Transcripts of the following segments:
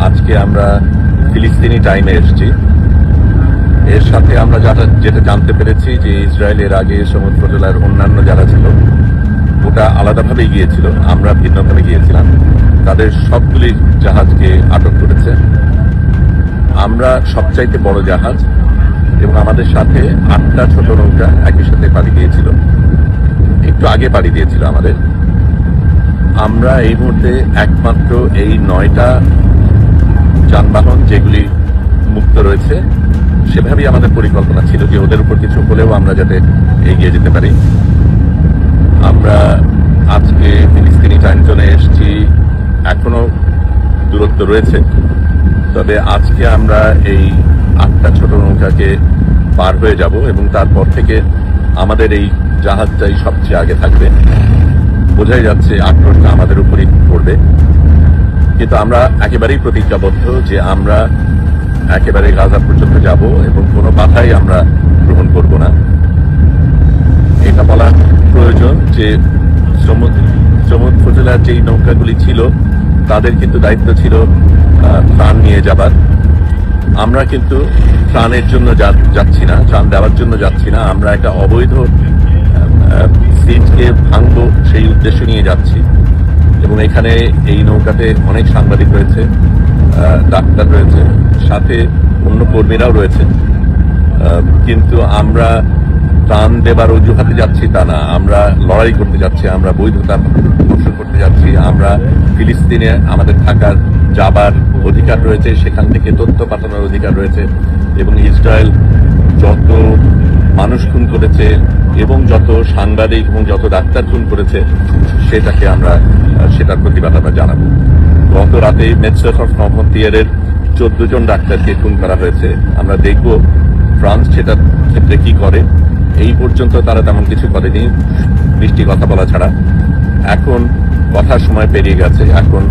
আজকে আমরা ফিলিস্তিনি টাইমে এসেছি। এর সাথে আমরা যেটা জানতে পেরেছি যে ইসরায়েল এর আগে সমুদ্র জেলার অন্যান্য যারা ছিল ওটা আলাদাভাবে গিয়েছিল, আমরা ভিন্নভাবে গিয়েছিলাম। তাদের সবগুলি জাহাজকে আটক করেছে। আমরা সবচাইতে বড় জাহাজ এবং আমাদের সাথে 8টা ছোট নৌকা একই সাথে পাড়ি দিয়েছিল, একটু আগে পাড়ি দিয়েছিল আমাদের। আমরা এই মুহূর্তে একমাত্র এই 9টা যানবাহন যেগুলি মুক্ত রয়েছে সেভাবেই আমাদের পরিকল্পনা ছিল যে ওদের উপর কিছু হলেও আমরা যাতে এগিয়ে যেতে পারি। আমরা আজকে ফিলিস্তিনি টাইম জোনে এসেছি, এখনো দূরত্ব রয়েছে, তবে আজকে আমরা এই 8টা ছোট নৌকাকে পার হয়ে যাব এবং তারপর থেকে আমাদের এই জাহাজটাই সবচেয়ে আগে থাকবে। বোঝাই যাচ্ছে আক্রমণটা আমাদের উপরই পড়বে, কিন্তু আমরা একেবারেই প্রতিজ্ঞাবদ্ধ যে আমরা একেবারে গাজা পর্যন্ত যাব এবং কোনো বাধাই আমরা গ্রহণ করব না। এটা বলা প্রয়োজন যে সমুদ্র জেলার যেই নৌকাগুলি ছিল তাদের কিন্তু দায়িত্ব ছিল ত্রাণ নিয়ে যাবার। আমরা কিন্তু ত্রাণের জন্য যাচ্ছি না, ত্রাণ দেওয়ার জন্য যাচ্ছি না। আমরা একটা অবৈধ সিজকে ভাঙবো সেই উদ্দেশ্য নিয়ে যাচ্ছি। এবং এখানে এই নৌকাতে অনেক সাংবাদিক রয়েছে, ডাক্তার রয়েছে, সাথে অন্য কর্মীরাও রয়েছে। কিন্তু আমরা ত্রাণ দেবার অজুহাতে যাচ্ছি তা না, আমরা লড়াই করতে যাচ্ছি, আমরা বৈধতা পোষণ করতে যাচ্ছি। আমরা ফিলিস্তিনে আমাদের থাকার যাবার অধিকার রয়েছে, সেখান থেকে তথ্য পাঠানোর অধিকার রয়েছে। এবং ইসরায়েল যত মানুষ খুন করেছে এবং যত সাংবাদিক এবং যত ডাক্তার খুন করেছে সেটার প্রতিবাদ আমরা জানাবো। গত রাতে মেটসেফ নভতিয়ারের 14 জন ডাক্তারকে খুন করা হয়েছে। আমরা দেখব ফ্রান্স সেটার ক্ষেত্রে কি করে। এই পর্যন্ত তারা তেমন কিছু করেনি, মিষ্টি কথা বলা ছাড়া। এখন কথার সময় পেরিয়ে গেছে, এখন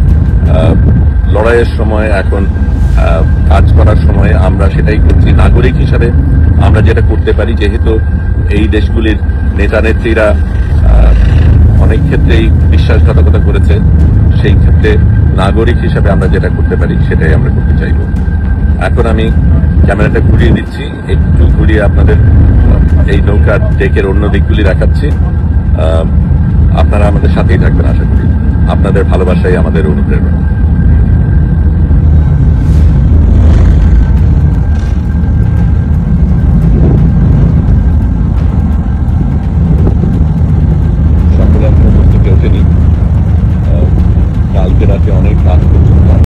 লড়াইয়ের সময়, এখন কাজ করার সময়। আমরা সেটাই করছি নাগরিক হিসাবে। আমরা যেটা করতে পারি, যেহেতু এই দেশগুলির নেতা নেত্রীরা অনেক ক্ষেত্রেই বিশ্বাসঘাতকতা করেছে, সেই ক্ষেত্রে নাগরিক হিসাবে আমরা যেটা করতে পারি সেটাই আমরা করতে চাইব। এখন আমি ক্যামেরাটা ঘুরিয়ে দিচ্ছি, একটু ঘুরিয়ে আপনাদের এই নৌকার ডেকের অন্য দিকগুলি দেখাচ্ছি। আপনারা আমাদের সাথেই থাকবেন আশা করি। আপনাদের ভালোবাসাই আমাদের অনুপ্রেরণা।